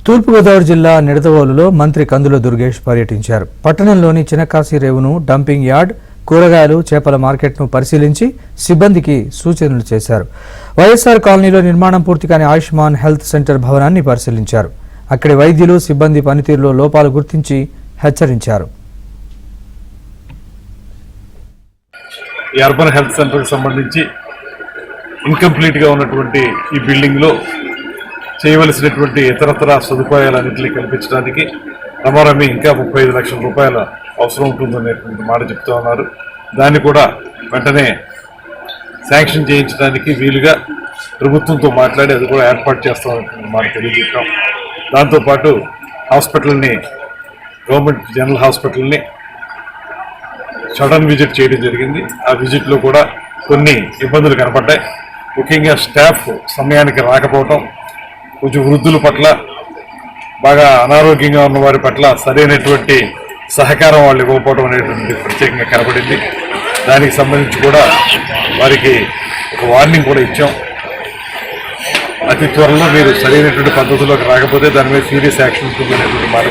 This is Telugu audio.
తూర్పుగోదావరి జిల్లా నిడదవోలులో మంత్రి కందుల దుర్గేష్ పర్యటించారు. పట్టణంలోని చినకాశీ రేవును, డంపింగ్ యార్డ్, కూరగాయలు, చేపల మార్కెట్ను పరిశీలించి సిబ్బందికి సూచనలు చేశారు. వైఎస్ఆర్ కాలనీలో నిర్మాణం పూర్తి కాని ఆయుష్మాన్ హెల్త్ సెంటర్ భవనాన్ని పరిశీలించారు. అక్కడి వైద్యులు, సిబ్బంది పనితీరులో లోపాలు గుర్తించి హెచ్చరించారు. ఈ అర్బన్ హెల్త్ సెంటర్కి సంబంధించి ఇన్కంప్లీట్గా ఉన్నటువంటి ఈ బిల్డింగ్లో చేయవలసినటువంటి ఇతరతర సదుపాయాలన్నింటినీ కల్పించడానికి రమారమి ఇంకా 35 లక్షల రూపాయల అవసరం ఉంటుందనేటువంటి మాట చెప్తూ ఉన్నారు. దాన్ని కూడా వెంటనే శాంక్షన్ చేయించడానికి వీలుగా ప్రభుత్వంతో మాట్లాడి అది కూడా ఏర్పాటు చేస్తామనేటువంటి మాట తెలియజేస్తాం. దాంతోపాటు హాస్పిటల్ని, గవర్నమెంట్ జనరల్ హాస్పిటల్ని సడన్ విజిట్ చేయడం జరిగింది. ఆ విజిట్లో కూడా కొన్ని ఇబ్బందులు కనపడ్డాయి. ముఖ్యంగా స్టాఫ్ సమయానికి రాకపోవటం, కొంచెం వృద్ధుల పట్ల, బాగా అనారోగ్యంగా ఉన్న వారి పట్ల సరైనటువంటి సహకారం వాళ్ళు ఇవ్వకపోవడం అనేటువంటి ప్రత్యేకంగా కనపడింది. దానికి సంబంధించి కూడా వారికి ఒక వార్నింగ్ కూడా ఇచ్చాం. అతి త్వరలో మీరు సరైనటువంటి పద్ధతిలోకి రాకపోతే దాని మీద సీరియస్ యాక్షన్ ఉంటుందనేటువంటి మాట